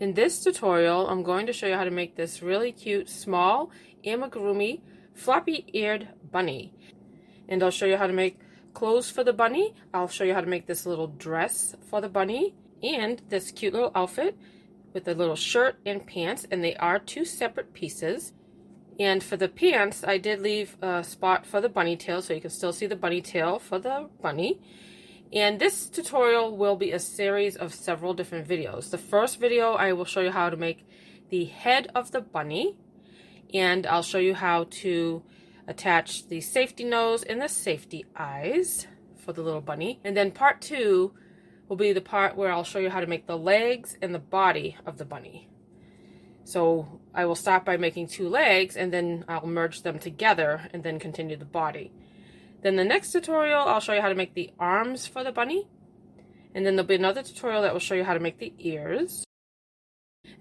In this tutorial, I'm going to show you how to make this really cute small amigurumi floppy-eared bunny. And I'll show you how to make clothes for the bunny. I'll show you how to make this little dress for the bunny and this cute little outfit with a little shirt and pants, and they are two separate pieces. And for the pants, I did leave a spot for the bunny tail, so you can still see the bunny tail for the bunny. And this tutorial will be a series of several different videos. The first video, I will show you how to make the head of the bunny, and I'll show you how to attach the safety nose and the safety eyes for the little bunny. And then part 2 will be the part where I'll show you how to make the legs and the body of the bunny. So I will start by making 2 legs, and then I'll merge them together and then continue the body. Then the next tutorial, I'll show you how to make the arms for the bunny. And then there'll be another tutorial that will show you how to make the ears.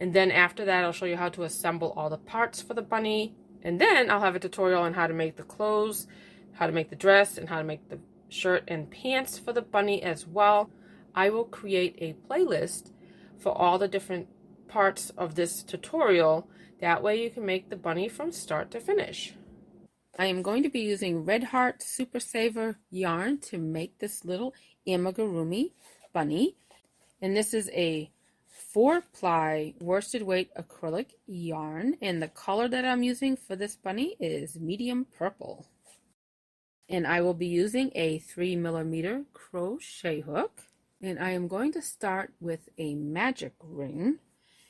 And then after that, I'll show you how to assemble all the parts for the bunny. And then I'll have a tutorial on how to make the clothes, how to make the dress, and how to make the shirt and pants for the bunny as well. I will create a playlist for all the different parts of this tutorial. That way you can make the bunny from start to finish. I am going to be using Red Heart Super Saver yarn to make this little amigurumi bunny. And this is a 4-ply worsted weight acrylic yarn. And the color that I'm using for this bunny is medium purple. And I will be using a 3mm crochet hook. And I am going to start with a magic ring.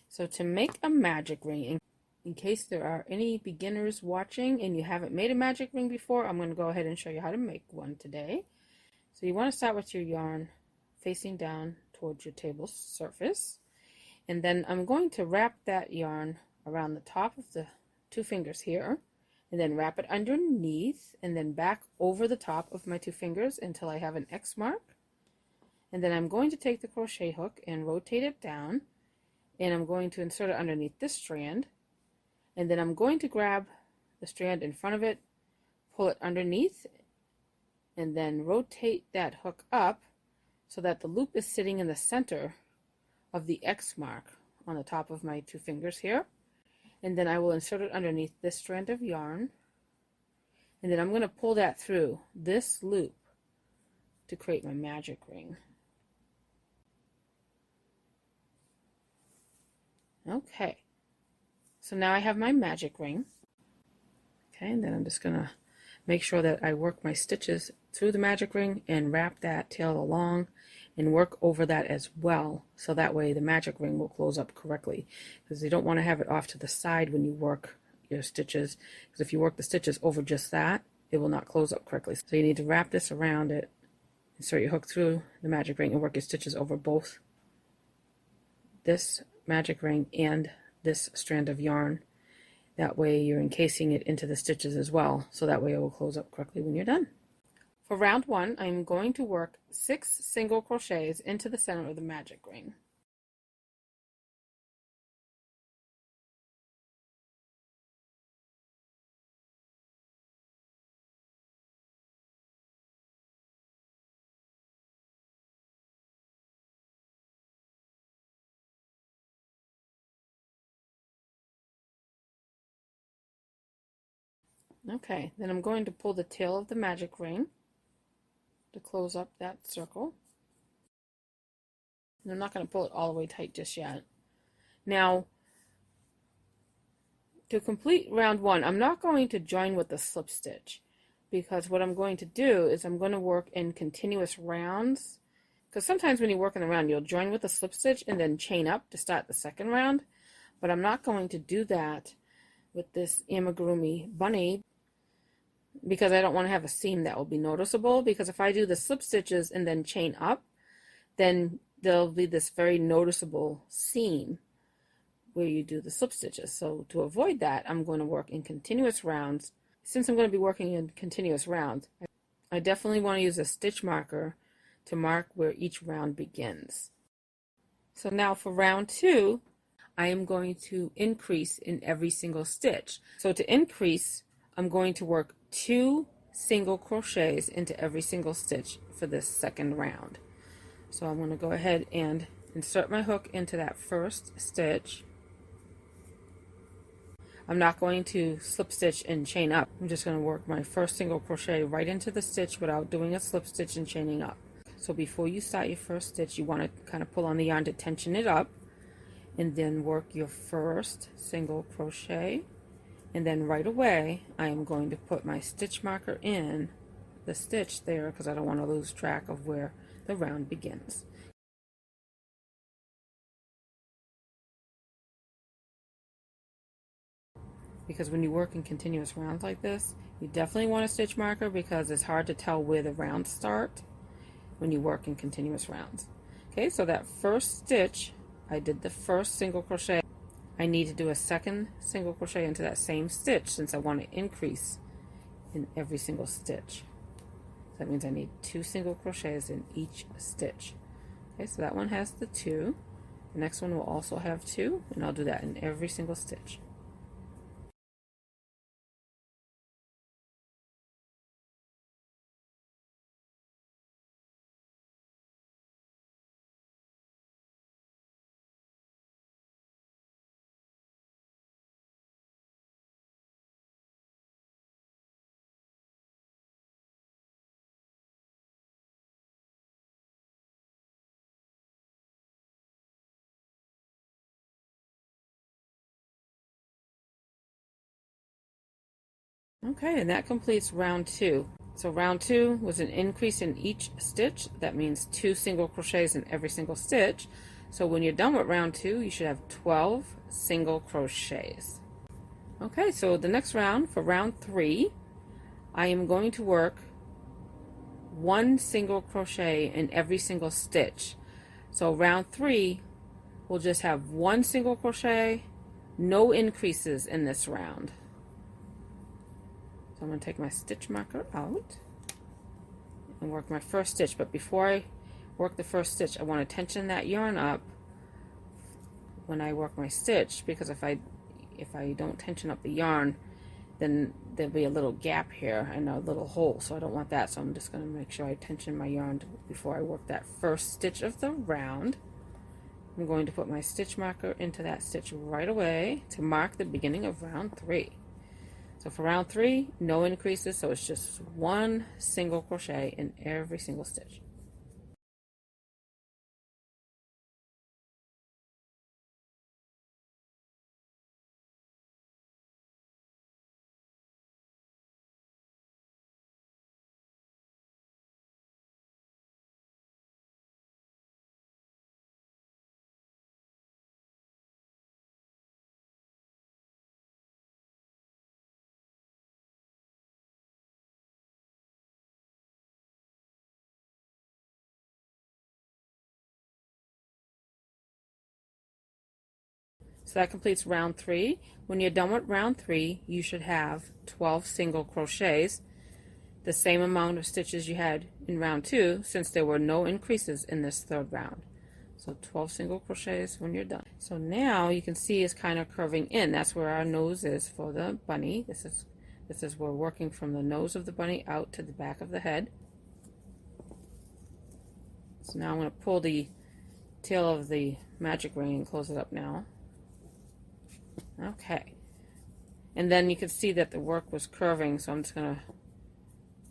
So to make a magic ring, in case there are any beginners watching and you haven't made a magic ring before, I'm going to go ahead and show you how to make one today. So you want to start with your yarn facing down towards your table surface. And then I'm going to wrap that yarn around the top of the 2 fingers here. And then wrap it underneath and then back over the top of my 2 fingers until I have an X mark. And then I'm going to take the crochet hook and rotate it down. And I'm going to insert it underneath this strand. And then I'm going to grab the strand in front of it, pull it underneath, and then rotate that hook up so that the loop is sitting in the center of the X mark on the top of my 2 fingers here. And then I will insert it underneath this strand of yarn. And then I'm going to pull that through this loop to create my magic ring. Okay. So now I have my magic ring. Okay, and then I'm just going to make sure that I work my stitches through the magic ring and wrap that tail along and work over that as well. So that way the magic ring will close up correctly. Because you don't want to have it off to the side when you work your stitches. Because if you work the stitches over just that, it will not close up correctly. So you need to wrap this around it, insert your hook through the magic ring, and work your stitches over both this magic ring and this strand of yarn. That way you're encasing it into the stitches as well, so that way it will close up correctly when you're done. For round 1, I'm going to work 6 single crochets into the center of the magic ring. Okay, then I'm going to pull the tail of the magic ring to close up that circle. And I'm not going to pull it all the way tight just yet. Now, to complete round 1, I'm not going to join with the slip stitch, because what I'm going to do is I'm going to work in continuous rounds. Because sometimes when you work in the round, you'll join with a slip stitch and then chain up to start the second round. But I'm not going to do that with this amigurumi bunny, because I don't want to have a seam that will be noticeable. Because if I do the slip stitches and then chain up, then there'll be this very noticeable seam where you do the slip stitches. So to avoid that, I'm going to work in continuous rounds. Since I'm going to be working in continuous rounds, I definitely want to use a stitch marker to mark where each round begins. So now for round 2, I am going to increase in every single stitch. So to increase, I'm going to work 2 single crochets into every single stitch for this second round. So I'm going to go ahead and insert my hook into that first stitch. I'm not going to slip stitch and chain up. I'm just going to work my first single crochet right into the stitch without doing a slip stitch and chaining up. So before you start your first stitch, you want to kind of pull on the yarn to tension it up, and then work your first single crochet, and then right away I am going to put my stitch marker in the stitch there because I don't want to lose track of where the round begins. Because when you work in continuous rounds like this, you definitely want a stitch marker because it's hard to tell where the rounds start when you work in continuous rounds. Okay, so that first stitch, I did the first single crochet. I need to do a second single crochet into that same stitch since I want to increase in every single stitch. So that means I need 2 single crochets in each stitch. Okay, so that one has the 2. The next one will also have 2, and I'll do that in every single stitch. Okay, and that completes round 2. So round 2 was an increase in each stitch. That means 2 single crochets in every single stitch. So when you're done with round 2, you should have 12 single crochets. Okay, so the next round, for round 3, I am going to work 1 single crochet in every single stitch. So round 3 will just have 1 single crochet, no increases in this round. So I'm going to take my stitch marker out and work my first stitch, but before I work the first stitch, I want to tension that yarn up when I work my stitch, because if I don't tension up the yarn, then there'll be a little gap here and a little hole, so I don't want that. So I'm just going to make sure I tension my yarn before I work that first stitch of the round. I'm going to put my stitch marker into that stitch right away to mark the beginning of round 3. So for round 3, no increases, so it's just 1 single crochet in every single stitch. So that completes round 3. When you're done with round 3, you should have 12 single crochets, the same amount of stitches you had in round 2, since there were no increases in this third round. So 12 single crochets when you're done. So now you can see it's kind of curving in. That's where our nose is for the bunny. This is we're working from the nose of the bunny out to the back of the head. So now I'm going to pull the tail of the magic ring and close it up now. Okay, and then you can see that the work was curving, so I'm just going to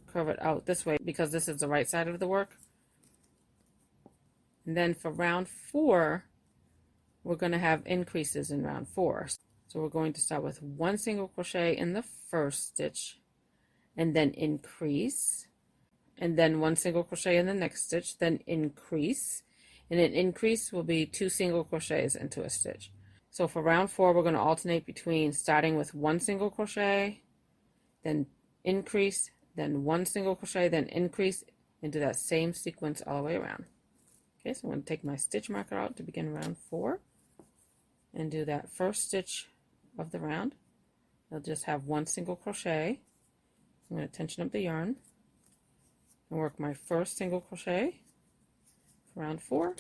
curve it out this way because this is the right side of the work. And then for round 4, we're going to have increases in round 4. So we're going to start with 1 single crochet in the first stitch, and then increase, and then 1 single crochet in the next stitch, then increase, and an increase will be 2 single crochets into a stitch. So for round 4, we're going to alternate between starting with 1 single crochet, then increase, then 1 single crochet, then increase, and do that same sequence all the way around. Okay, so I'm going to take my stitch marker out to begin round 4 and do that first stitch of the round. I'll just have 1 single crochet. I'm going to tension up the yarn and work my first single crochet for round 4.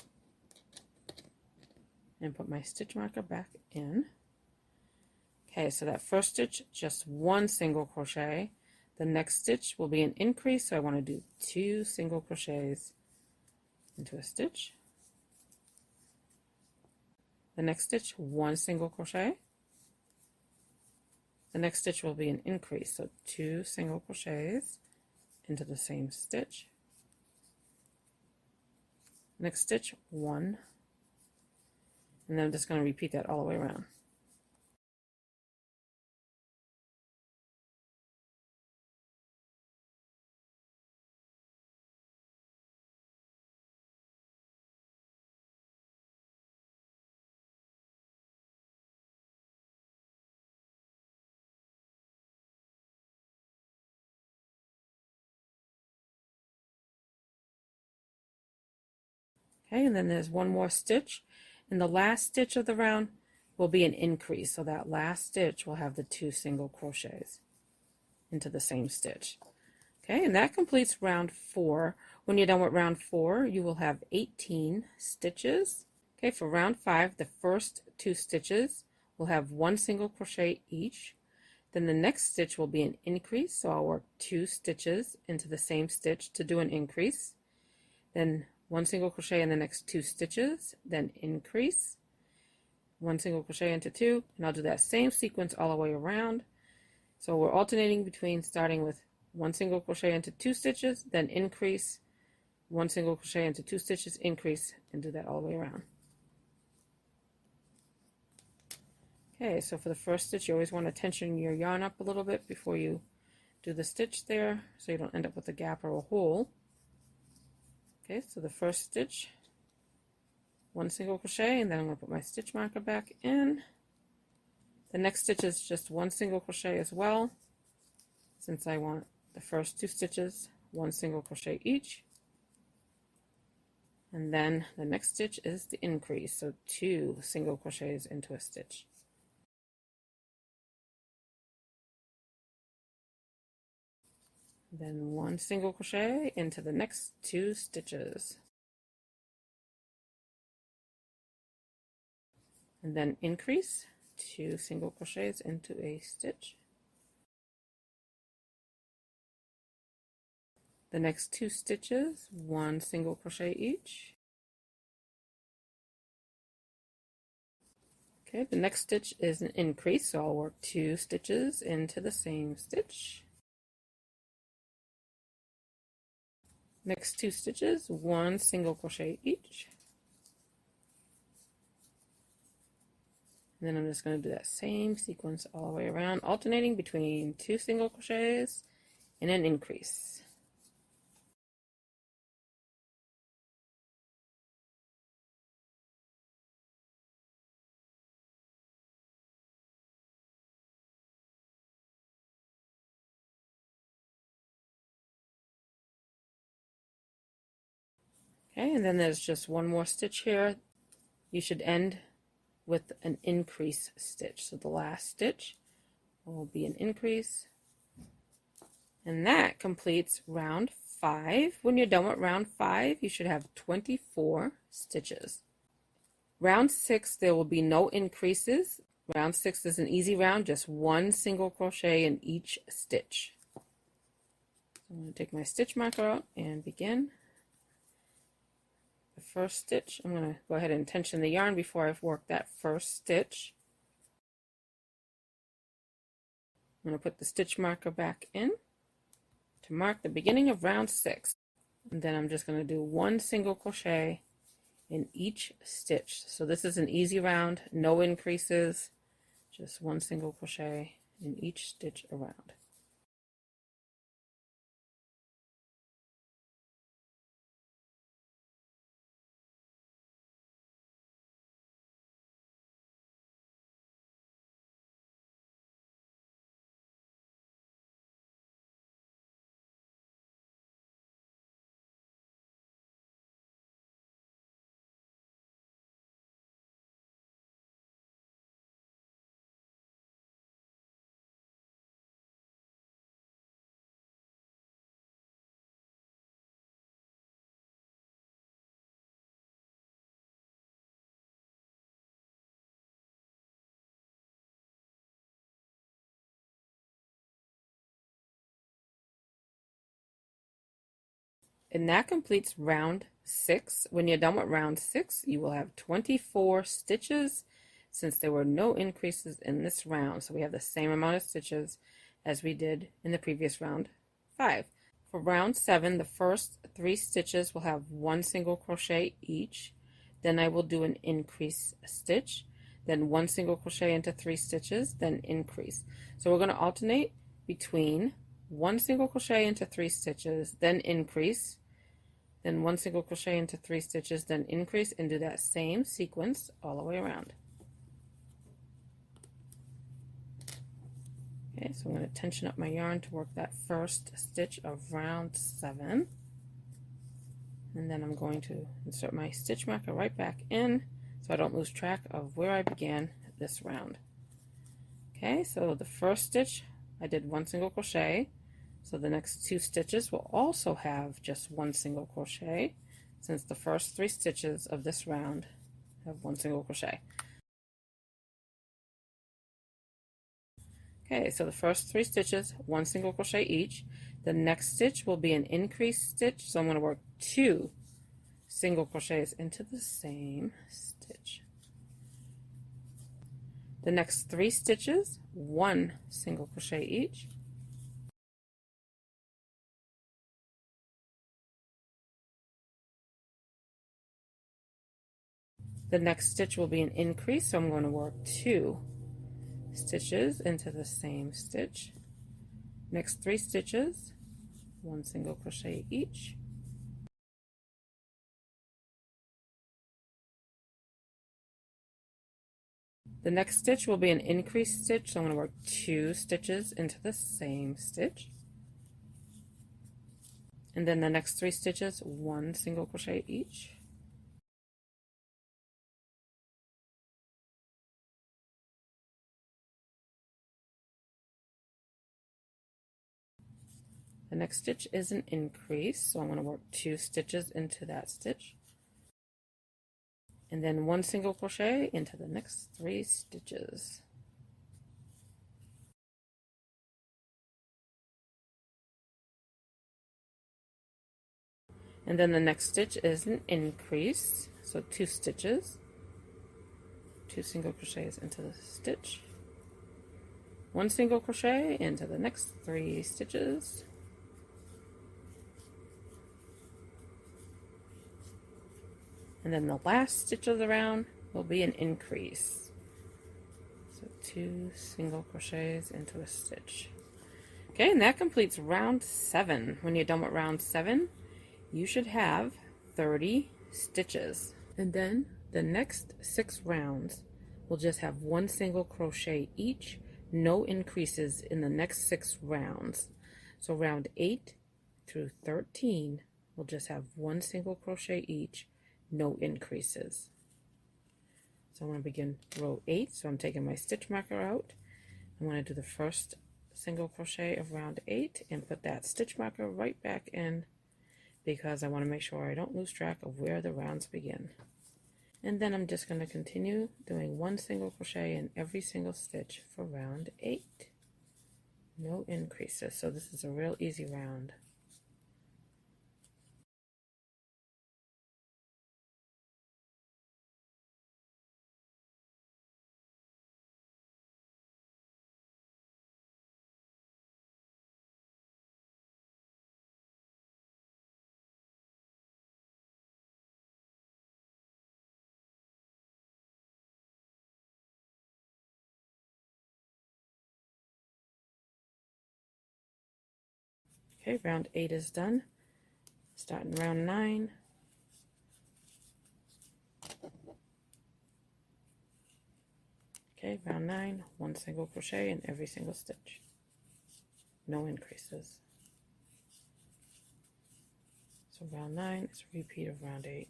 And put my stitch marker back in. Okay, so that first stitch, just 1 single crochet. The next stitch will be an increase, so I want to do 2 single crochets into a stitch. The next stitch, 1 single crochet. The next stitch will be an increase, so 2 single crochets into the same stitch. Next stitch, 1, and then I'm just going to repeat that all the way around. Okay, and then there's one more stitch, and the last stitch of the round will be an increase, so that last stitch will have the 2 single crochets into the same stitch. Okay, and that completes round 4. When you're done with round 4, you will have 18 stitches. Okay, for round 5, the first 2 stitches will have 1 single crochet each. Then the next stitch will be an increase, so I'll work 2 stitches into the same stitch to do an increase. Then 1 single crochet in the next 2 stitches, then increase, 1 single crochet into 2, and I'll do that same sequence all the way around. So we're alternating between starting with 1 single crochet into 2 stitches, then increase, 1 single crochet into 2 stitches, increase, and do that all the way around. Okay, so for the first stitch, you always want to tension your yarn up a little bit before you do the stitch there, so you don't end up with a gap or a hole. Okay, so the first stitch, 1 single crochet, and then I'm going to put my stitch marker back in. The next stitch is just 1 single crochet as well, since I want the first 2 stitches 1 single crochet each. And then the next stitch is the increase, so 2 single crochets into a stitch. Then 1 single crochet into the next 2 stitches. And then increase, 2 single crochets into a stitch. The next 2 stitches, 1 single crochet each. Okay, the next stitch is an increase, so I'll work 2 stitches into the same stitch. Next 2 stitches, 1 single crochet each. And then I'm just going to do that same sequence all the way around, alternating between 2 single crochets and an increase. Okay, and then there's just one more stitch here. You should end with an increase stitch. So the last stitch will be an increase. And that completes round 5. When you're done with round 5, you should have 24 stitches. Round 6, there will be no increases. Round 6 is an easy round, just 1 single crochet in each stitch. So I'm going to take my stitch marker out and begin. The first stitch, I'm going to go ahead and tension the yarn before I've worked that first stitch. I'm going to put the stitch marker back in to mark the beginning of round 6. And then I'm just going to do 1 single crochet in each stitch. So this is an easy round, no increases, just 1 single crochet in each stitch around. And that completes round 6. When you're done with round 6, you will have 24 stitches since there were no increases in this round. So we have the same amount of stitches as we did in the previous round 5. For round 7, the first 3 stitches will have 1 single crochet each. Then I will do an increase stitch, then 1 single crochet into 3 stitches, then increase. So we're going to alternate between 1 single crochet into 3 stitches, then increase, then 1 single crochet into 3 stitches, then increase, and do that same sequence all the way around. Okay, so I'm going to tension up my yarn to work that first stitch of round 7. And then I'm going to insert my stitch marker right back in so I don't lose track of where I began this round. Okay, so the first stitch I did 1 single crochet. So the next 2 stitches will also have just 1 single crochet, since the first 3 stitches of this round have 1 single crochet. Okay, so the first 3 stitches, 1 single crochet each. The next stitch will be an increase stitch, so I'm going to work 2 single crochets into the same stitch. The next 3 stitches, 1 single crochet each. The next stitch will be an increase, so I'm going to work 2 stitches into the same stitch. Next 3 stitches, 1 single crochet each. The next stitch will be an increase stitch, so I'm going to work 2 stitches into the same stitch. And then the next 3 stitches, 1 single crochet each. The next stitch is an increase, so I'm going to work 2 stitches into that stitch. And then 1 single crochet into the next 3 stitches. And then the next stitch is an increase, so 2 stitches, 2 single crochets into the stitch, 1 single crochet into the next 3 stitches. And then the last stitch of the round will be an increase. So 2 single crochets into a stitch. Okay, and that completes round 7. When you're done with round 7, you should have 30 stitches. And then the next 6 rounds will just have 1 single crochet each, no increases in the next 6 rounds. So round 8 through 13 will just have 1 single crochet each, no increases. So I'm going to begin row 8. So I'm taking my stitch marker out. I'm going to do the first single crochet of round 8 and put that stitch marker right back in, because I want to make sure I don't lose track of where the rounds begin. And then I'm just going to continue doing 1 single crochet in every single stitch for round 8. No increases. So this is a real easy round. Okay, round 8 is done. Starting round 9. Okay, round 9, 1 single crochet in every single stitch. No increases. So round 9 is a repeat of round 8.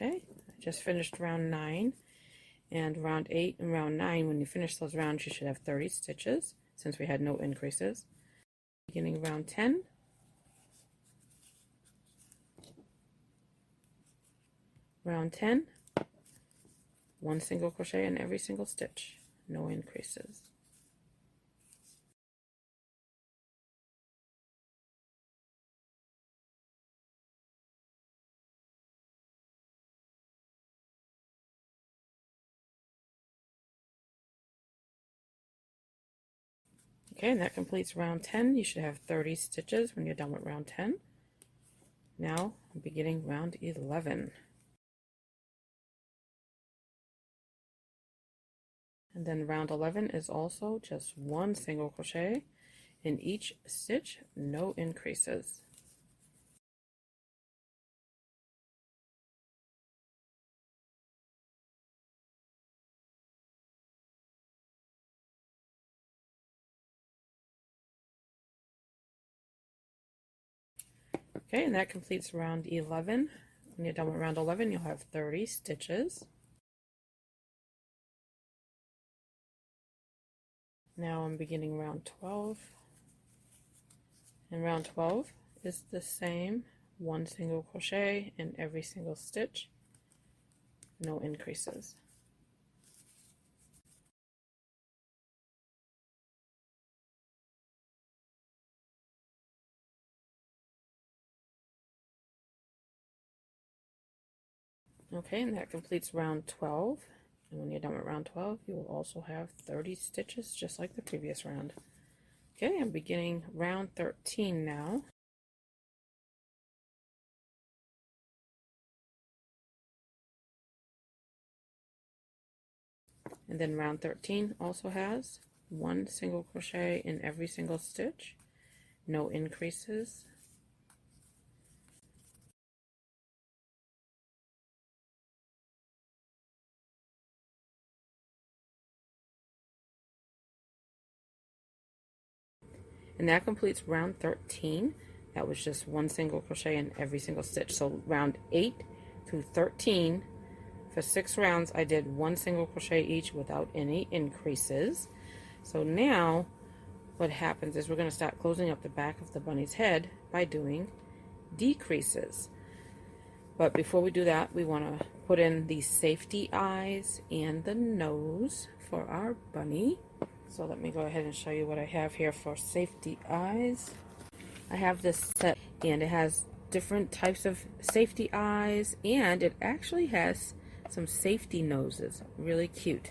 Okay, I just finished round 9, and round 8 and round 9, when you finish those rounds, you should have 30 stitches, since we had no increases. Beginning round 10, round 10, 1 single crochet in every single stitch, no increases. Okay, and that completes round 10. You should have 30 stitches when you're done with round 10. Now I'm beginning round 11. And then round 11 is also just one single crochet in each stitch, no increases. Okay, and that completes round 11. When you're done with round 11, you'll have 30 stitches. Now I'm beginning round 12. And round 12 is the same, one single crochet in every single stitch, no increases. Okay, and that completes round 12. And when you're done with round 12, you will also have 30 stitches, just like the previous round. Okay, I'm beginning round 13 now. And then round 13 also has one single crochet in every single stitch, no increases. And that completes round 13. That was just one single crochet in every single stitch. So round 8 through 13, for 6 rounds, I did one single crochet each without any increases. So now what happens is we're going to start closing up the back of the bunny's head by doing decreases. But before we do that, we want to put in the safety eyes and the nose for our bunny. So let me go ahead and show you what I have here for safety eyes. I have this set and it has different types of safety eyes, and it actually has some safety noses. Really cute.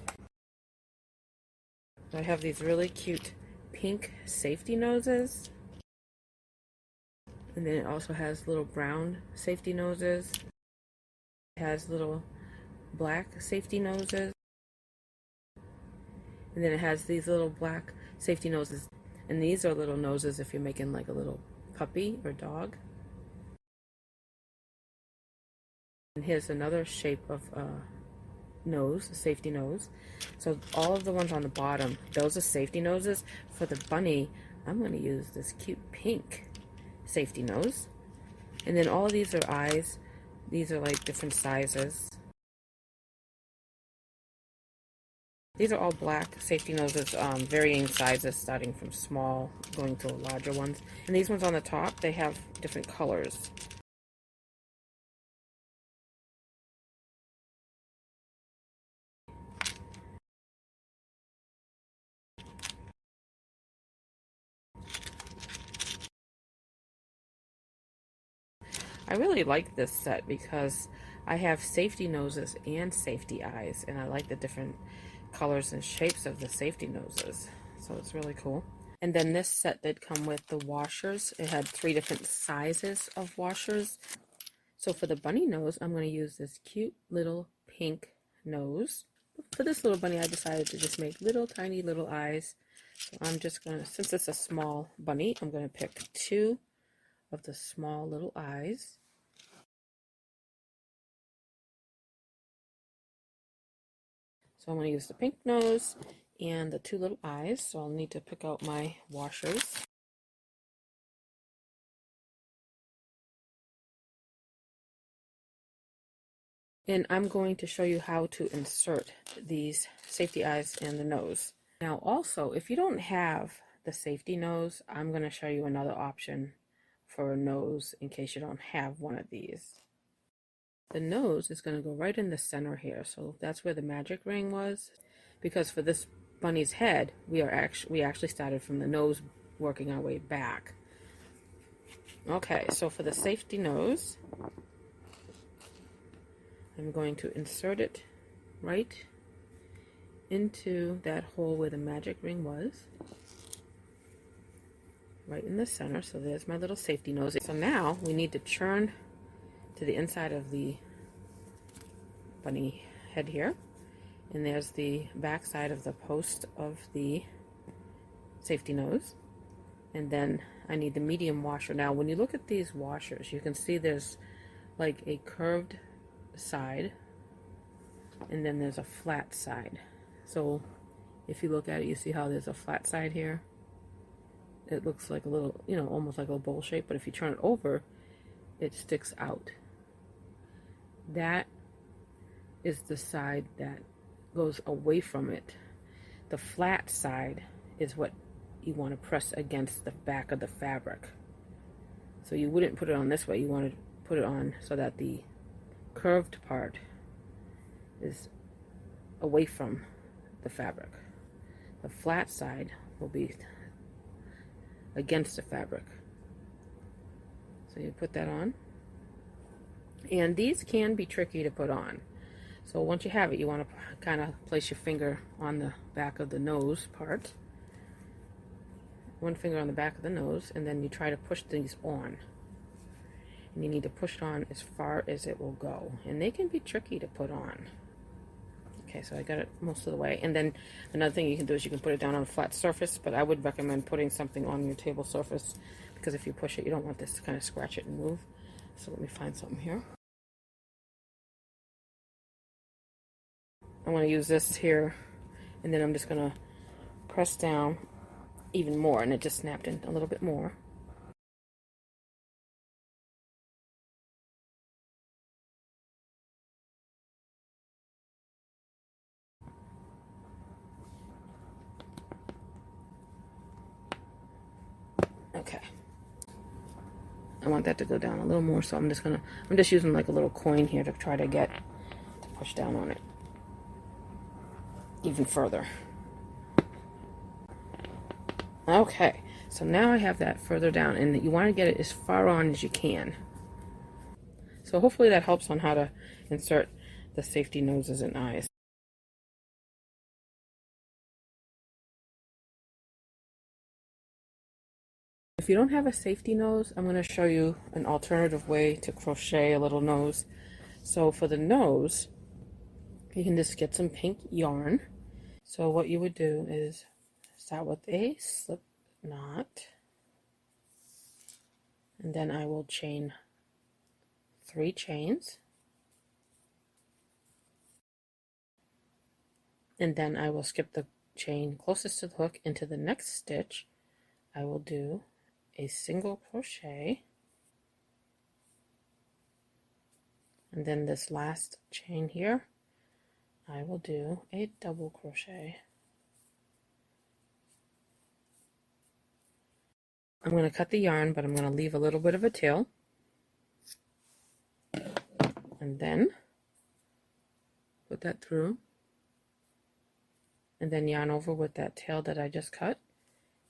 So I have these really cute pink safety noses. And then it also has little brown safety noses. It has little black safety noses. And then it has these little black safety noses. And these are little noses if you're making like a little puppy or dog. And here's another shape of nose, a safety nose. So all of the ones on the bottom, those are safety noses. For the bunny, I'm going to use this cute pink safety nose. And then all of these are eyes. These are like different sizes. These are all black safety noses, varying sizes, starting from small, going to larger ones. And these ones on the top, they have different colors. I really like this set because I have safety noses and safety eyes, and I like the different colors and shapes of the safety noses. So it's really cool. And then this set did come with the washers. It had 3 different sizes of washers. So for the bunny nose, I'm going to use this cute little pink nose. For this little bunny, I decided to just make little tiny little eyes. So I'm just going to, since it's a small bunny, I'm going to pick 2 of the small little eyes. So I'm going to use the pink nose and the 2 little eyes. So I'll need to pick out my washers. And I'm going to show you how to insert these safety eyes and the nose. Now also, if you don't have the safety nose, I'm going to show you another option for a nose in case you don't have one of these. The nose is going to go right in the center here, so that's where the magic ring was. Because for this bunny's head, we actually started from the nose, working our way back. Okay, so for the safety nose, I'm going to insert it right into that hole where the magic ring was. right in the center. So there's my little safety nose. So now we need to turn to the inside of the bunny head here. And there's the back side of the post of the safety nose. And then I need the medium washer. Now when you look at these washers, you can see there's like a curved side and then there's a flat side. So if you look at it, you see how there's a flat side here. It looks like a little, you know, almost like a bowl shape, but if you turn it over, it sticks out. That is the side that goes away from it. The flat side is what you want to press against the back of the fabric. So you wouldn't put it on this way. You want to put it on so that the curved part is away from the fabric. The flat side will be against the fabric. So you put that on. And these can be tricky to put on. So once you have it, you want to kind of place your finger on the back of the nose part. One finger on the back of the nose, and then you try to push these on. And you need to push it on as far as it will go. And they can be tricky to put on. Okay, so I got it most of the way. And then another thing you can do is you can put it down on a flat surface, but I would recommend putting something on your table surface, because if you push it, you don't want this to kind of scratch it and move. So let me find something here. I want to use this here, and then I'm just going to press down even more, and it just snapped in a little bit more. Okay. I want that to go down a little more, so I'm just using like a little coin here to try to get to push down on it even further. Okay, so now I have that further down, and you want to get it as far on as you can. So hopefully that helps on how to insert the safety noses and eyes. If you don't have a safety nose, I'm going to show you an alternative way to crochet a little nose. So for the nose, you can just get some pink yarn. So what you would do is start with a slip knot, and then I will chain 3 chains, and then I will skip the chain closest to the hook into the next stitch. I will do a single crochet, and then this last chain here I will do a double crochet. I'm going to cut the yarn, but I'm going to leave a little bit of a tail, and then put that through, and then yarn over with that tail that I just cut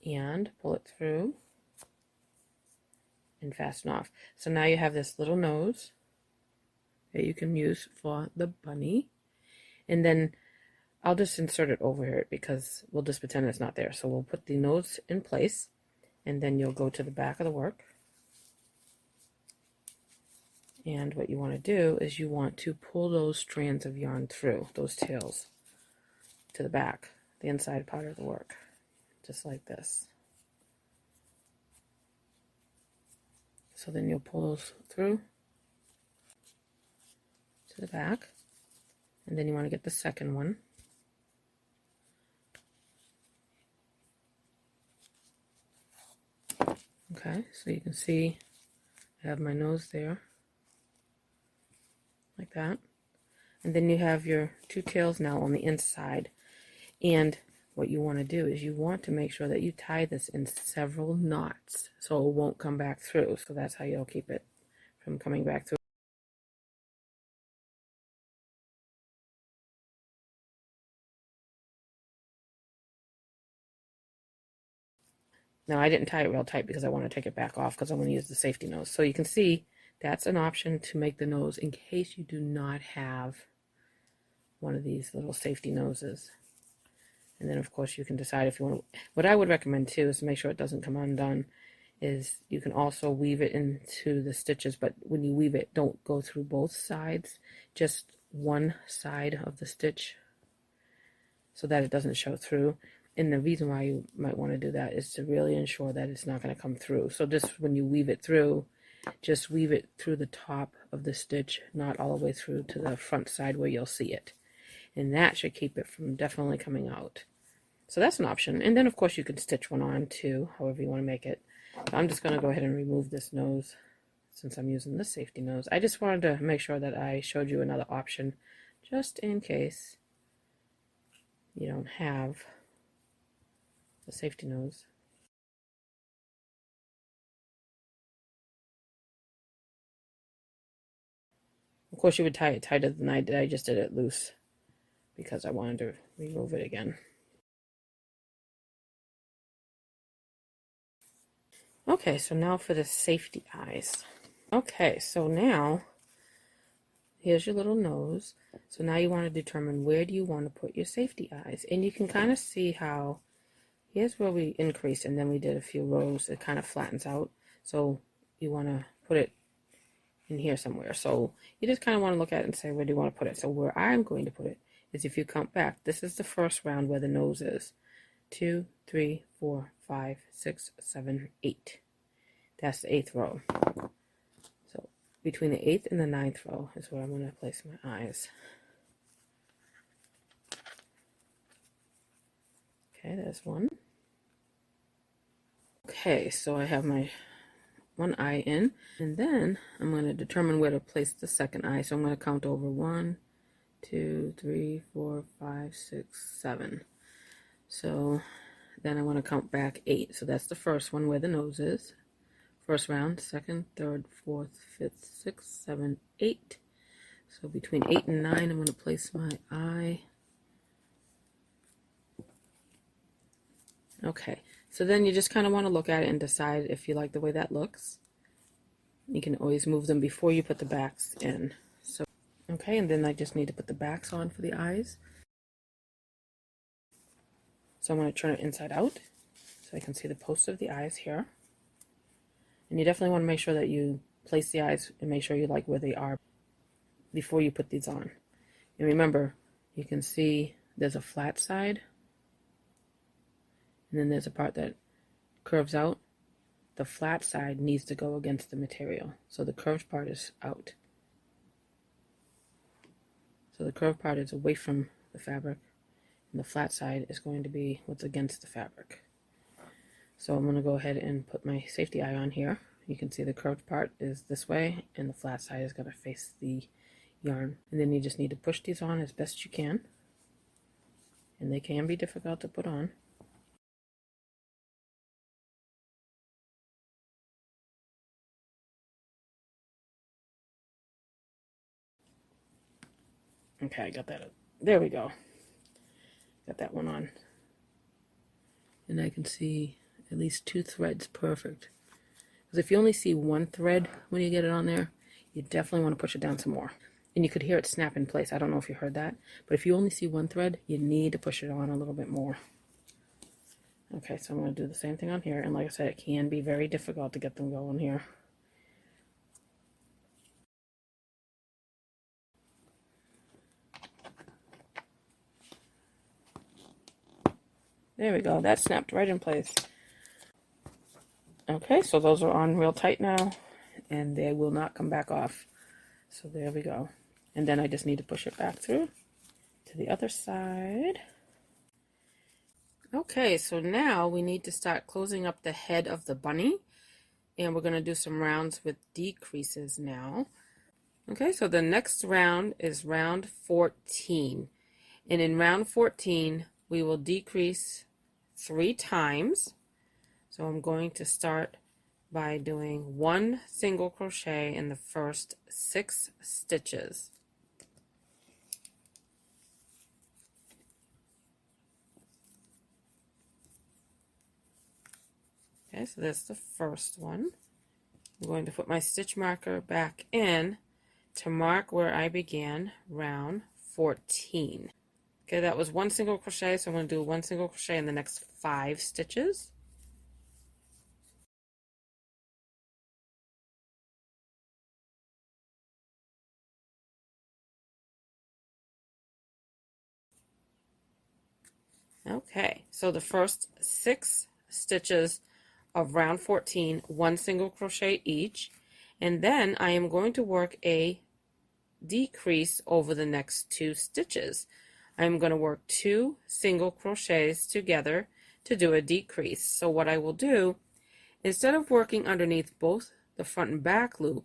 and pull it through and fasten off. So now you have this little nose that you can use for the bunny, and then I'll just insert it over here because we'll just pretend it's not there. So we'll put the nose in place, and then you'll go to the back of the work, and what you want to do is you want to pull those strands of yarn through, those tails, to the back, the inside part of the work, just like this. So then you'll pull those through to the back, and then you want to get the second one. Okay, so you can see I have my nose there, like that. And then you have your 2 tails now on the inside. And what you want to do is you want to make sure that you tie this in several knots so it won't come back through. So that's how you'll keep it from coming back through. Now I didn't tie it real tight because I want to take it back off because I want to use the safety nose. So you can see that's an option to make the nose in case you do not have one of these little safety noses. And then of course you can decide if you want to. What I would recommend too is to make sure it doesn't come undone is you can also weave it into the stitches, but when you weave it, don't go through both sides, just one side of the stitch so that it doesn't show through. And the reason why you might want to do that is to really ensure that it's not going to come through. So just when you weave it through, just weave it through the top of the stitch, not all the way through to the front side where you'll see it. And that should keep it from definitely coming out. So that's an option. And then of course you can stitch one on too, however you want to make it. I'm just going to go ahead and remove this nose since I'm using this safety nose. I just wanted to make sure that I showed you another option just in case you don't have the safety nose. Of course you would tie it tighter than I did. I just did it loose because I wanted to remove it again. Okay, so now for the safety eyes. Okay, so now here's your little nose. So now you want to determine where do you want to put your safety eyes. And you can kind of see how, here's where we increased and then we did a few rows. It kind of flattens out. So you want to put it in here somewhere. So you just kind of want to look at it and say, where do you want to put it? So where I'm going to put it is, if you count back, this is the first round where the nose is. 2, 3, 4, 5, 6, 7, 8. That's the 8th row. So between the 8th and the 9th row is where I'm going to place my eyes. Okay, there's one. Okay, so I have my one eye in, and then I'm going to determine where to place the second eye. So I'm going to count over 1, 2, 3, 4, 5, 6, 7. So then I want to count back 8. So that's the first one where the nose is. First round, second, third, fourth, fifth, sixth, 7, 8. So between 8 and 9, I'm going to place my eye. Okay, so then you just kind of want to look at it and decide if you like the way that looks. You can always move them before you put the backs in. So, okay, and then I just need to put the backs on for the eyes. So I'm going to turn it inside out so I can see the posts of the eyes here. And you definitely want to make sure that you place the eyes and make sure you like where they are before you put these on. And remember, you can see there's a flat side, and then there's a part that curves out. The flat side needs to go against the material, so the curved part is out. So the curved part is away from the fabric, and the flat side is going to be what's against the fabric. So I'm going to go ahead and put my safety eye on here. You can see the curved part is this way, and the flat side is going to face the yarn. And then you just need to push these on as best you can. And they can be difficult to put on. Okay, I got that. There we go. Got that one on. And I can see at least 2 threads perfect. Because if you only see 1 thread when you get it on there, you definitely want to push it down some more. And you could hear it snap in place. I don't know if you heard that. But if you only see 1 thread, you need to push it on a little bit more. Okay, so I'm going to do the same thing on here. And like I said, it can be very difficult to get them going here. There we go. That snapped right in place. Okay, so those are on real tight now, and they will not come back off. So there we go. And then I just need to push it back through to the other side. Okay, so now we need to start closing up the head of the bunny, and we're going to do some rounds with decreases now. Okay, so the next round is round 14. And in round 14, we will decrease 3 times. So I'm going to start by doing 1 single crochet in the first 6 stitches. Okay, so that's the first one. I'm going to put my stitch marker back in to mark where I began round 14. Okay, that was 1 single crochet, so I'm going to do 1 single crochet in the next 5 stitches. Okay, so the first 6 stitches of round 14, 1 single crochet each, and then I am going to work a decrease over the next 2 stitches. I'm going to work 2 single crochets together to do a decrease. So what I will do, instead of working underneath both the front and back loop,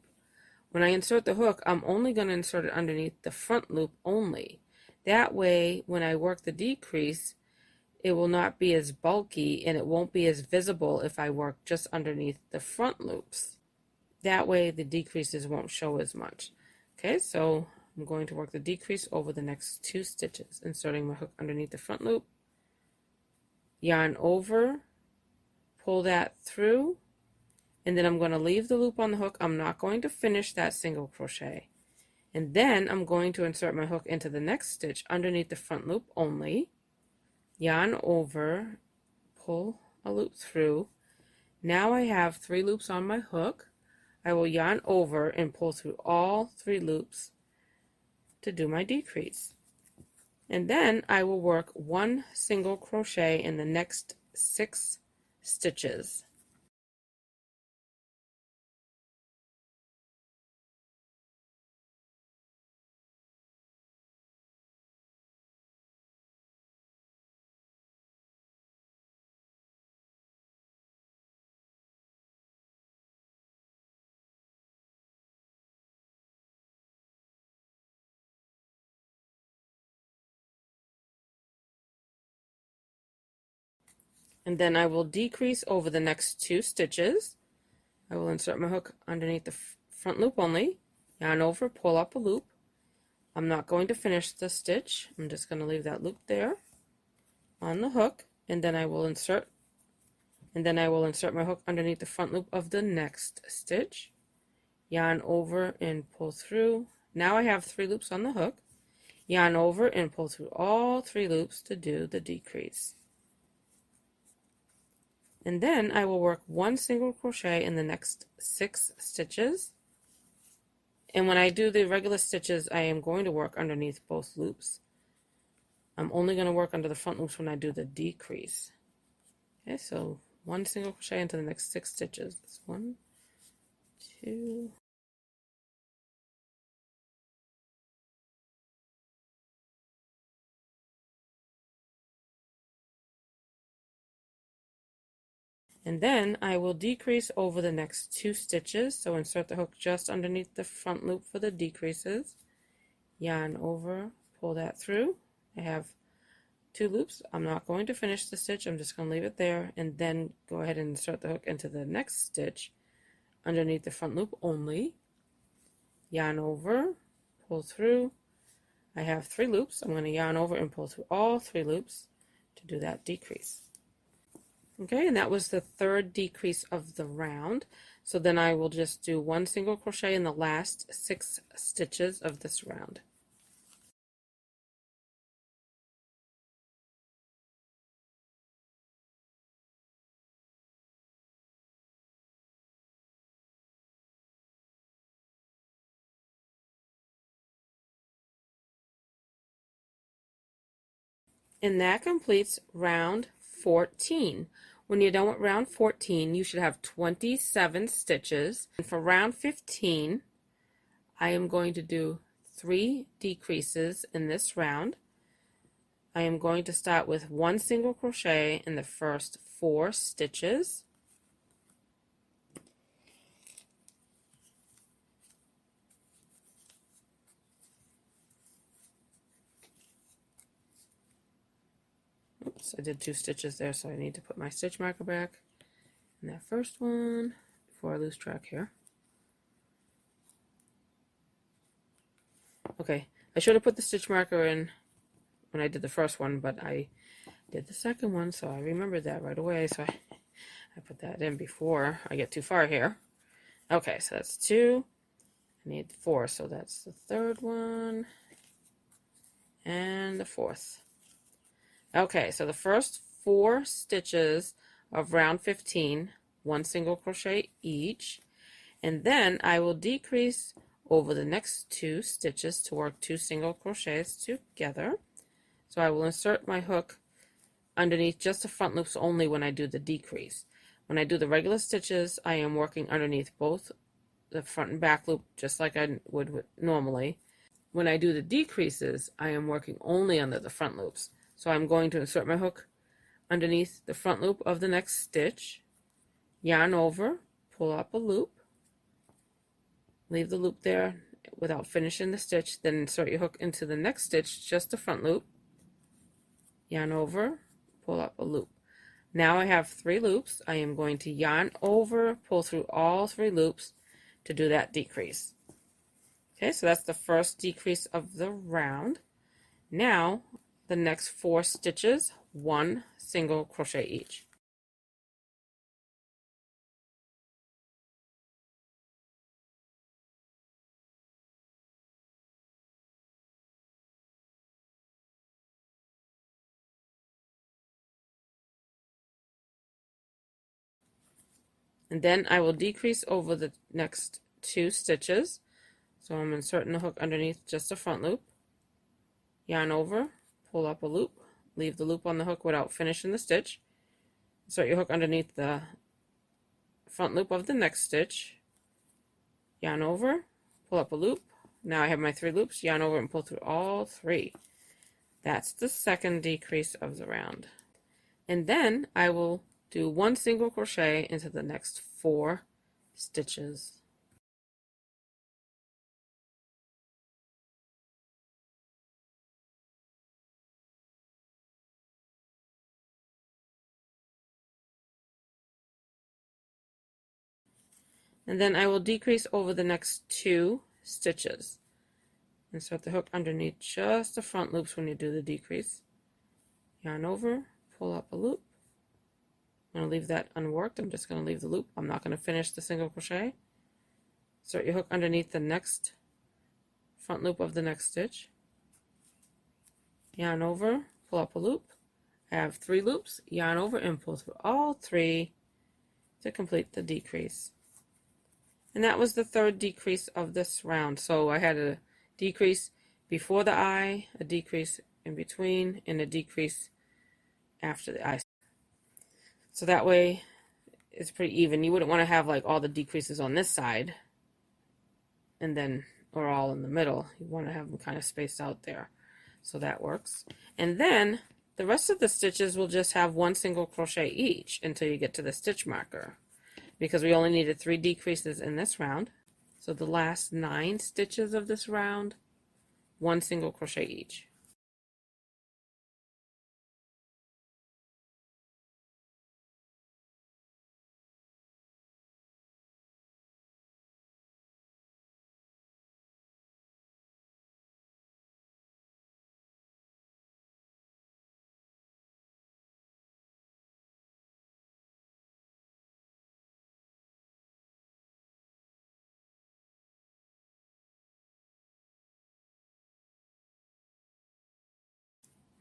when I insert the hook, I'm only going to insert it underneath the front loop only. That way, when I work the decrease, it will not be as bulky and it won't be as visible if I work just underneath the front loops. That way the decreases won't show as much. Okay, so I'm going to work the decrease over the next 2 stitches, inserting my hook underneath the front loop, yarn over, pull that through, and then I'm going to leave the loop on the hook. I'm not going to finish that single crochet. And then I'm going to insert my hook into the next stitch underneath the front loop only, yarn over, pull a loop through. Now I have 3 loops on my hook. I will yarn over and pull through all 3 loops to do my decrease. And then I will work 1 single crochet in the next 6 stitches. And then I will decrease over the next 2 stitches. I will insert my hook underneath the front loop only, yarn over, pull up a loop. I'm not going to finish the stitch. I'm just going to leave that loop there on the hook, and then I will insert my hook underneath the front loop of the next stitch, yarn over and pull through. Now I have 3 loops on the hook, yarn over and pull through all 3 loops to do the decrease. And then I will work 1 single crochet in the next 6 stitches. And when I do the regular stitches, I am going to work underneath both loops. I'm only going to work under the front loops when I do the decrease. Okay, so 1 single crochet into the next 6 stitches. That's 1, 2, and then I will decrease over the next 2 stitches. So insert the hook just underneath the front loop for the decreases, yarn over, pull that through. I have 2 loops. I'm not going to finish the stitch, I'm just going to leave it there, and then go ahead and insert the hook into the next stitch underneath the front loop only, yarn over, pull through. I have 3 loops. I'm going to yarn over and pull through all 3 loops to do that decrease. Okay, and that was the 3rd decrease of the round. So then I will just do 1 single crochet in the last 6 stitches of this round. And that completes round 14. When you're done with round 14, you should have 27 stitches. And for round 15, I am going to do 3 decreases in this round. I am going to start with 1 single crochet in the first 4 stitches. Oops, I did 2 stitches there, so I need to put my stitch marker back in that first one before I lose track here. Okay, I should have put the stitch marker in when I did the first one, but I did the second one, so I remembered that right away, so I put that in before I get too far here. Okay, so that's 2. I need 4, so that's the 3rd one and the 4th. Okay, so the first 4 stitches of round 15, 1 single crochet each, and then I will decrease over the next 2 stitches to work 2 single crochets together. So I will insert my hook underneath just the front loops only when I do the decrease. When I do the regular stitches, I am working underneath both the front and back loop just like I would normally. When I do the decreases, I am working only under the front loops. So I'm going to insert my hook underneath the front loop of the next stitch, yarn over, pull up a loop, leave the loop there without finishing the stitch, then insert your hook into the next stitch, just the front loop, yarn over, pull up a loop. Now I have 3 loops. I am going to yarn over, pull through all 3 loops to do that decrease. Okay, so that's the first decrease of the round. Now the next 4 stitches, 1 single crochet each. And then I will decrease over the next 2 stitches. So I'm inserting the hook underneath just the front loop, yarn over, pull up a loop, leave the loop on the hook without finishing the stitch, insert your hook underneath the front loop of the next stitch, yarn over, pull up a loop. Now I have my 3 loops, yarn over and pull through all 3. That's the second decrease of the round. And then I will do 1 single crochet into the next 4 stitches. And then I will decrease over the next 2 stitches. Insert the hook underneath just the front loops when you do the decrease. Yarn over, pull up a loop. I'm going to leave that unworked. I'm just going to leave the loop. I'm not going to finish the single crochet. Insert your hook underneath the next front loop of the next stitch. Yarn over, pull up a loop. I have 3 loops, yarn over and pull through all 3 to complete the decrease. And that was the third decrease of this round. So I had a decrease before the eye, a decrease in between, and a decrease after the eye. So that way it's pretty even. You wouldn't want to have like all the decreases on this side and then or all in the middle. You want to have them kind of spaced out there. So that works. And then the rest of the stitches will just have 1 single crochet each until you get to the stitch marker, because we only needed 3 decreases in this round. So the last 9 stitches of this round, 1 single crochet each.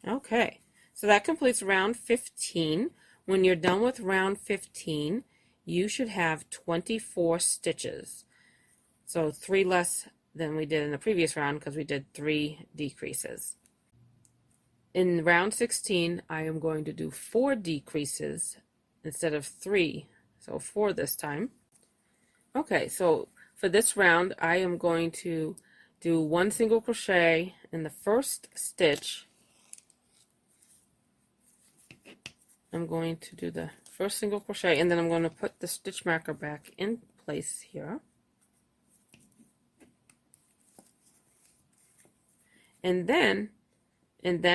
Okay, so that completes round 15. When you're done with round 15, you should have 24 stitches. So 3 less than we did in the previous round because we did 3 decreases. In round 16, I am going to do 4 decreases instead of 3, so 4 this time. Okay, so for this round, I am going to do 1 single crochet in the first stitch. I'm going to do the first single crochet, and then I'm going to put the stitch marker back in place here. And then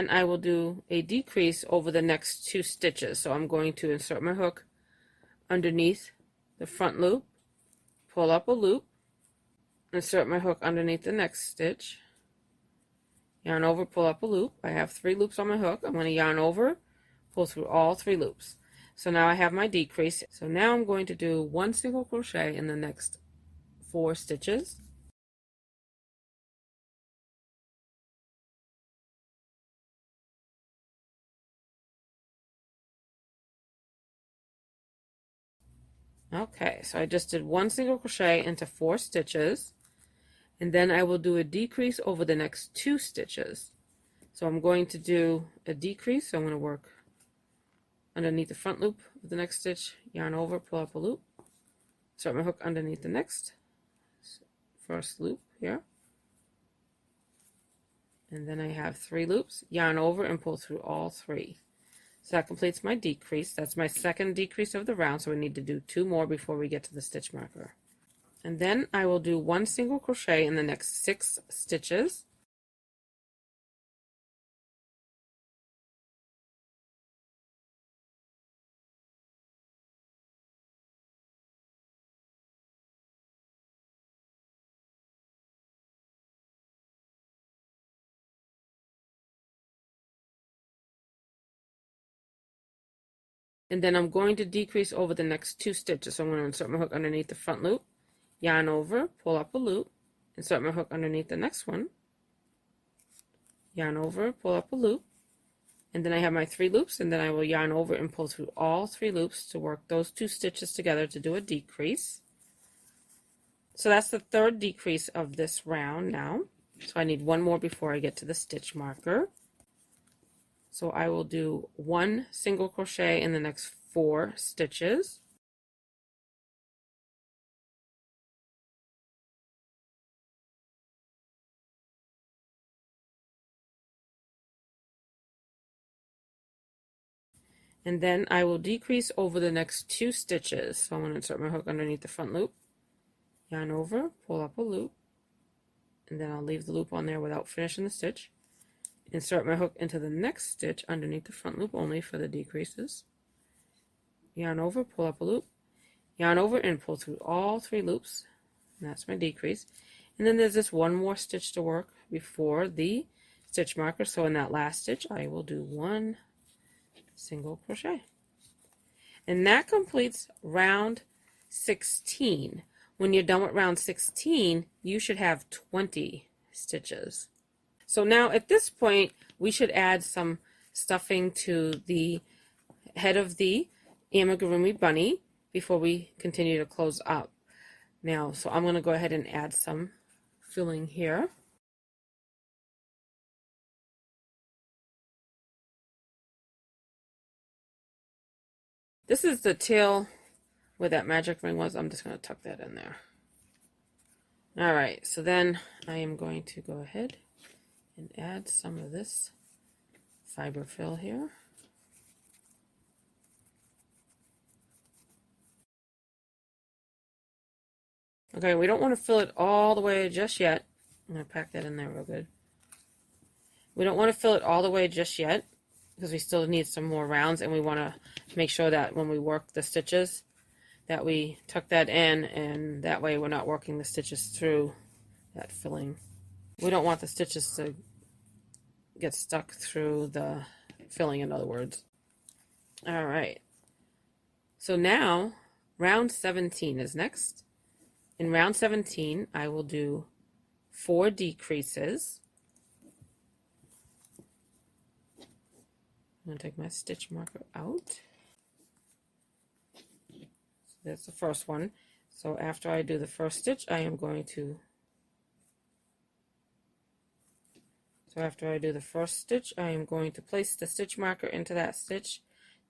I will do a decrease over the next 2 stitches. So I'm going to insert my hook underneath the front loop, pull up a loop, insert my hook underneath the next stitch, yarn over, pull up a loop. I have 3 loops on my hook. I'm going to yarn over, pull through all 3 loops. So now I have my decrease. So now I'm going to do 1 single crochet in the next 4 stitches. Okay, so I just did 1 single crochet into 4 stitches, and then I will do a decrease over the next 2 stitches. So I'm going to do a decrease. So I'm going to work underneath the front loop of the next stitch, yarn over, pull up a loop, insert my hook underneath the next first loop here, and then I have 3 loops, yarn over and pull through all 3. So that completes my decrease. That's my second decrease of the round, so we need to do 2 more before we get to the stitch marker. And then I will do 1 single crochet in the next 6 stitches. And then I'm going to decrease over the next 2 stitches. So I'm going to insert my hook underneath the front loop, yarn over, pull up a loop, insert my hook underneath the next one, yarn over, pull up a loop, and then I have my 3 loops, and then I will yarn over and pull through all 3 loops to work those 2 stitches together to do a decrease. So that's the third decrease of this round now. So I need 1 more before I get to the stitch marker. So I will do 1 single crochet in the next 4 stitches. And then I will decrease over the next 2 stitches. So I'm going to insert my hook underneath the front loop, yarn over, pull up a loop, and then I'll leave the loop on there without finishing the stitch. Insert my hook into the next stitch underneath the front loop only for the decreases. Yarn over, pull up a loop, yarn over and pull through all 3 loops. And that's my decrease. And then there's this 1 more stitch to work before the stitch marker. So in that last stitch, I will do 1 single crochet. And that completes round 16. When you're done with round 16, you should have 20 stitches. So now at this point, we should add some stuffing to the head of the amigurumi bunny before we continue to close up. Now, so I'm going to go ahead and add some filling here. This is the tail where that magic ring was. I'm just going to tuck that in there. Alright, so then I am going to go ahead and add some of this fiber fill here. Okay, we don't want to fill it all the way just yet. I'm going to pack that in there real good. We don't want to fill it all the way just yet because we still need some more rounds, and we want to make sure that when we work the stitches that we tuck that in, and that way we're not working the stitches through that filling. We don't want the stitches to get stuck through the filling, in other words. Alright, so now round 17 is next. In round 17 I will do 4 decreases. I'm going to take my stitch marker out. So that's the first one. So after I do the first stitch, I am going to place the stitch marker into that stitch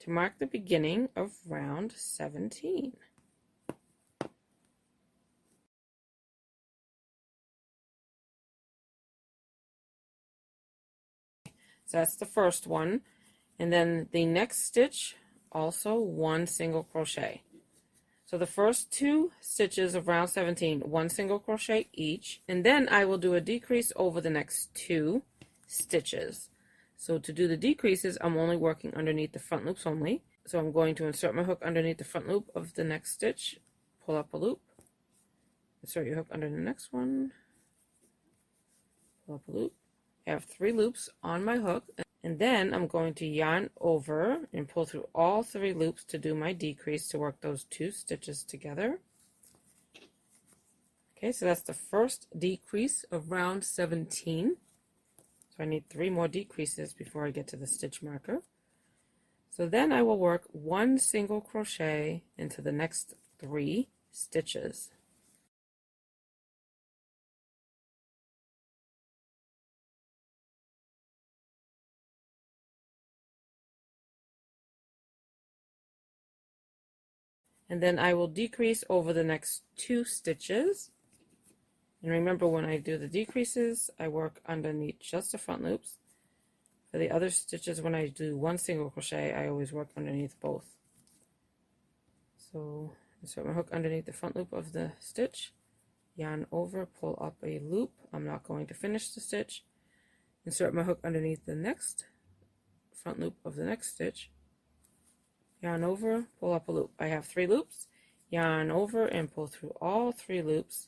to mark the beginning of round 17. So that's the first one. And then the next stitch, also 1 single crochet. So the first 2 stitches of round 17, 1 single crochet each, and then I will do a decrease over the next 2 stitches. So to do the decreases, I'm only working underneath the front loops only. So I'm going to insert my hook underneath the front loop of the next stitch, pull up a loop, insert your hook under the next one, pull up a loop. I have 3 loops on my hook, and then I'm going to yarn over and pull through all 3 loops to do my decrease to work those 2 stitches together. Okay, so that's the first decrease of round 17. So I need 3 more decreases before I get to the stitch marker. So then I will work 1 single crochet into the next 3 stitches. And then I will decrease over the next 2 stitches. And remember, when I do the decreases, I work underneath just the front loops. For the other stitches, when I do 1 single crochet, I always work underneath both. So insert my hook underneath the front loop of the stitch, yarn over, pull up a loop. I'm not going to finish the stitch. Insert my hook underneath the next front loop of the next stitch, yarn over, pull up a loop. I have 3 loops, yarn over and pull through all 3 loops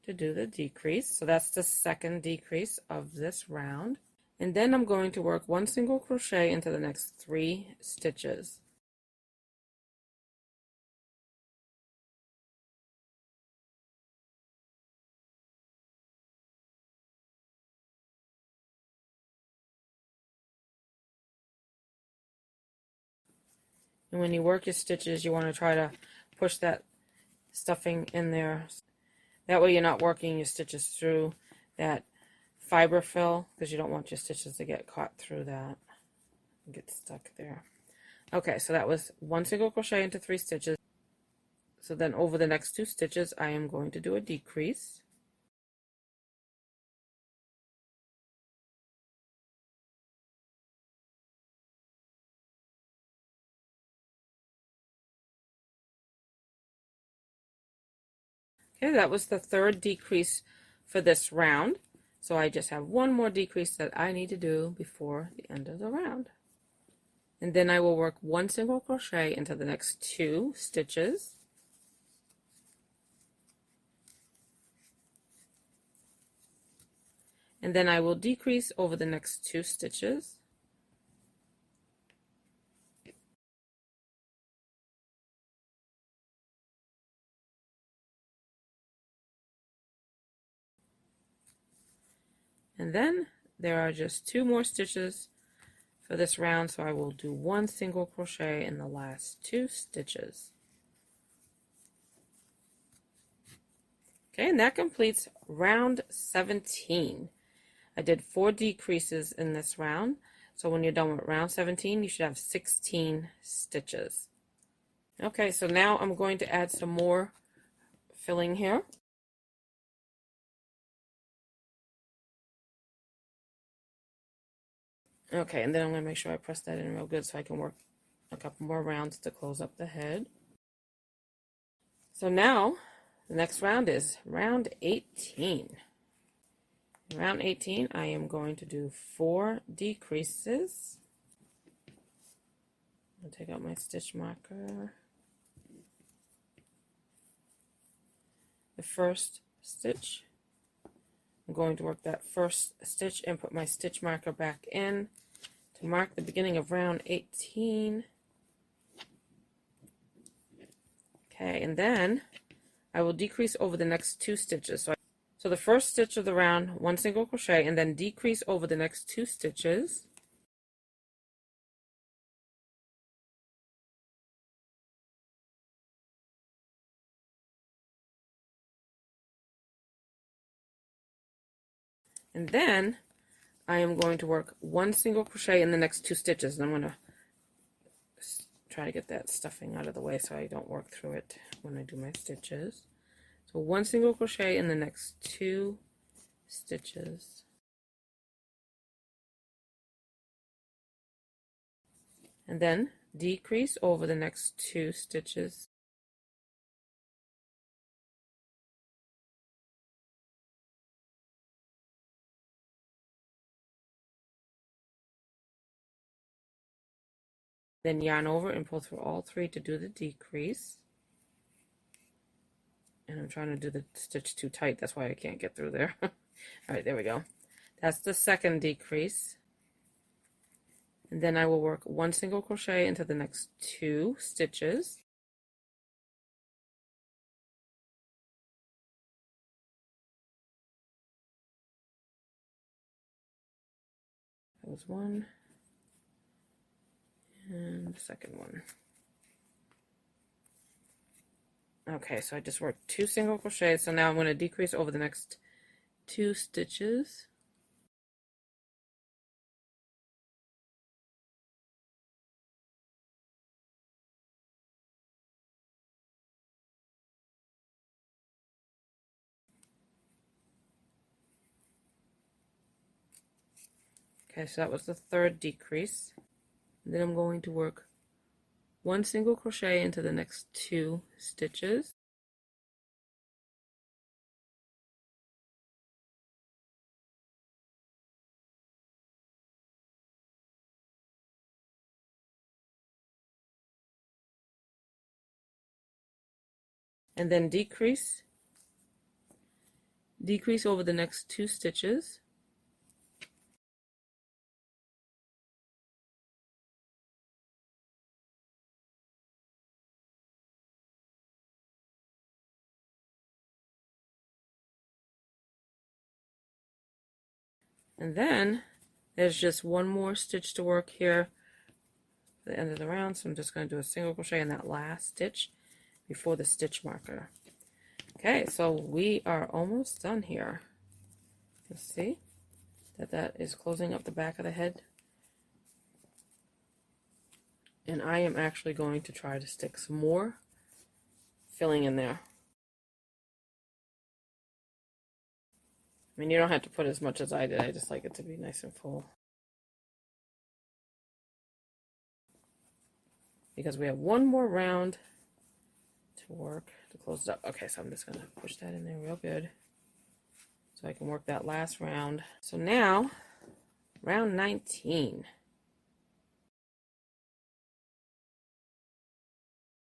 to do the decrease. So that's the second decrease of this round. And then I'm going to work 1 single crochet into the next 3 stitches. And when you work your stitches, you want to try to push that stuffing in there. That way you're not working your stitches through that fiber fill, because you don't want your stitches to get caught through that and get stuck there. Okay, so that was 1 single crochet into 3 stitches. So then over the next 2 stitches, I am going to do a decrease. Okay, that was the 3rd decrease for this round. So I just have 1 more decrease that I need to do before the end of the round. And then I will work 1 single crochet into the next 2 stitches. And then I will decrease over the next 2 stitches. And then there are just 2 more stitches for this round, so I will do 1 single crochet in the last 2 stitches. Okay, and that completes round 17. I did 4 decreases in this round, so when you're done with round 17, you should have 16 stitches. Okay, so now I'm going to add some more filling here. Okay, and then I'm going to make sure I press that in real good so I can work a couple more rounds to close up the head. So now, the next round is round 18. In round 18, I am going to do 4 decreases. I'll take out my stitch marker. The first stitch, I'm going to work that first stitch and put my stitch marker back in to mark the beginning of round 18. Okay, and then I will decrease over the next 2 stitches. So the first stitch of the round, 1 single crochet, and then decrease over the next 2 stitches. And then I am going to work 1 single crochet in the next 2 stitches. And I'm going to try to get that stuffing out of the way so I don't work through it when I do my stitches. So 1 single crochet in the next 2 stitches. And then decrease over the next 2 stitches. Then yarn over and pull through all 3 to do the decrease. And I'm trying to do the stitch too tight, that's why I can't get through there. Alright, there we go. That's the second decrease. And then I will work 1 single crochet into the next 2 stitches. That was 1. And the second one. Okay, so I just worked 2 single crochets, so now I'm going to decrease over the next 2 stitches. Okay, so that was the third decrease. And then I'm going to work one single crochet into the next 2 stitches. And then decrease over the next 2 stitches. And then there's just one more stitch to work here at the end of the round, so I'm just going to do a single crochet in that last stitch before the stitch marker. Okay, so we are almost done here. Let's see that is closing up the back of the head. And I am actually going to try to stick some more filling in there. I mean, you don't have to put as much as I did. I just like it to be nice and full. Because we have one more round to work to close it up. Okay, so I'm just going to push that in there real good so I can work that last round. So now, round 19.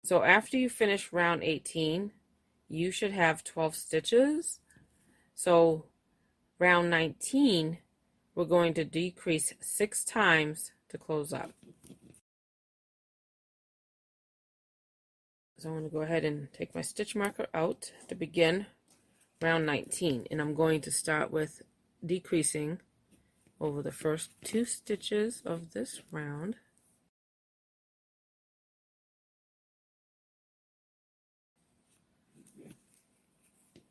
So after you finish round 18, you should have 12 stitches. So round 19, we're going to decrease 6 times to close up. So I'm going to go ahead and take my stitch marker out to begin round 19. And I'm going to start with decreasing over the first 2 stitches of this round.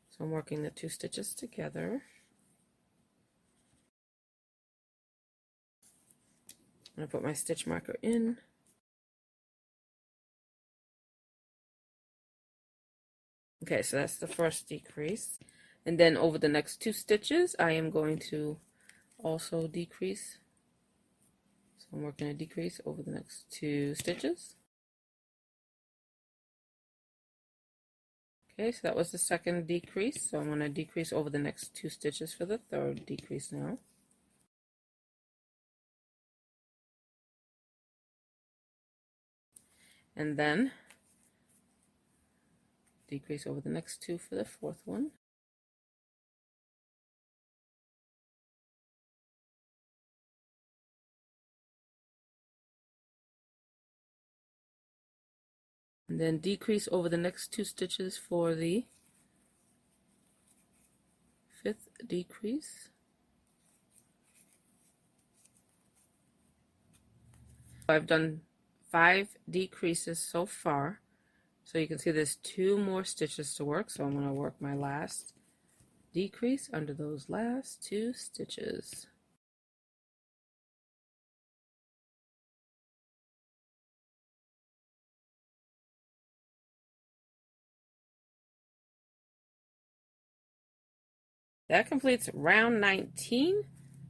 So I'm working the 2 stitches together. I'm going to put my stitch marker in. Okay, so that's the first decrease. And then over the next 2 stitches, I am going to also decrease. So I'm working a decrease over the next 2 stitches. Okay, so that was the second decrease. So I'm going to decrease over the next 2 stitches for the third decrease now. And then decrease over the next 2 for the fourth one. And then decrease over the next 2 stitches for the 5th decrease. I've done 5 decreases so far. So you can see there's 2 more stitches to work. So I'm going to work my last decrease under those last 2 stitches. That completes round 19.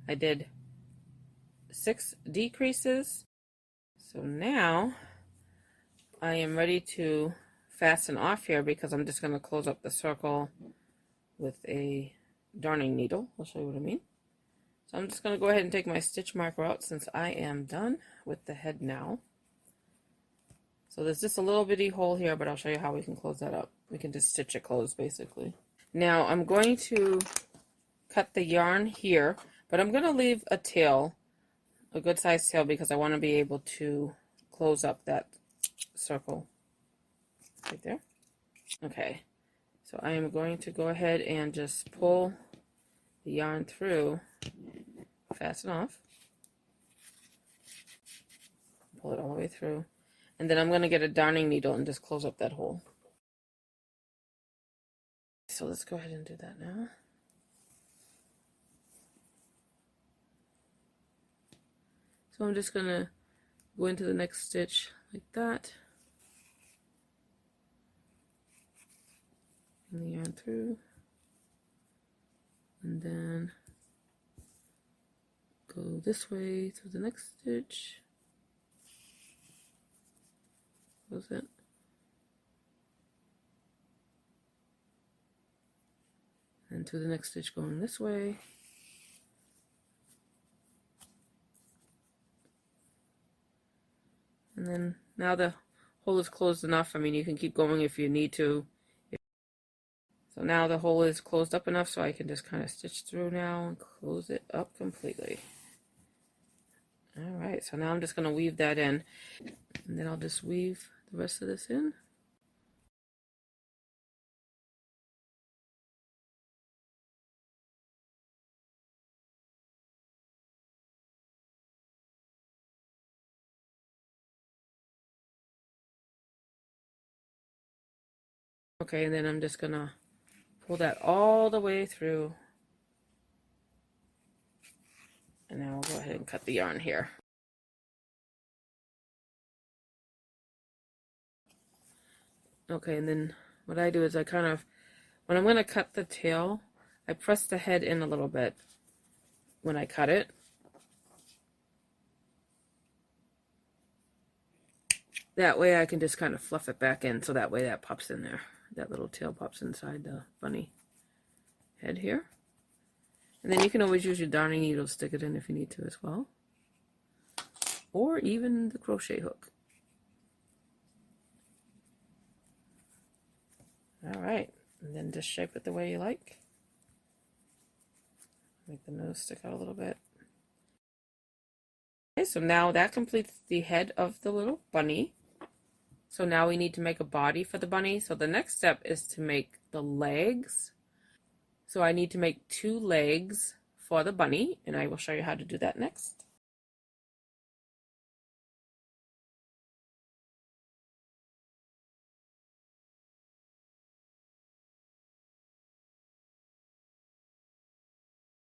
I did 6 decreases. So now I am ready to fasten off here because I'm just going to close up the circle with a darning needle. I'll show you what I mean. So I'm just going to go ahead and take my stitch marker out since I am done with the head now. So there's just a little bitty hole here, but I'll show you how we can close that up. We can just stitch it closed basically. Now I'm going to cut the yarn here, but I'm going to leave a tail, a good sized tail, because I want to be able to close up that circle right there. Okay, so I am going to go ahead and just pull the yarn through, fasten off, pull it all the way through, and then I'm going to get a darning needle and just close up that hole. So let's go ahead and do that now. So I'm just going to go into the next stitch like that, and the yarn through, and then go this way through the next stitch. Close it. And to the next stitch going this way. And then now the hole is closed enough. I mean, you can keep going if you need to. So now the hole is closed up enough so I can just kind of stitch through now and close it up completely. Alright, so now I'm just going to weave that in. And then I'll just weave the rest of this in. Okay, and then I'm just going to pull that all the way through. And now I'll go ahead and cut the yarn here. Okay, and then what I do is I kind of, when I'm going to cut the tail, I press the head in a little bit when I cut it. That way I can just kind of fluff it back in, so that way that pops in there. That little tail pops inside the bunny head here. And then you can always use your darning needle to stick it in if you need to as well. Or even the crochet hook. Alright, and then just shape it the way you like. Make the nose stick out a little bit. Okay, so now that completes the head of the little bunny. So now we need to make a body for the bunny. So the next step is to make the legs. So I need to make 2 legs for the bunny, and I will show you how to do that next.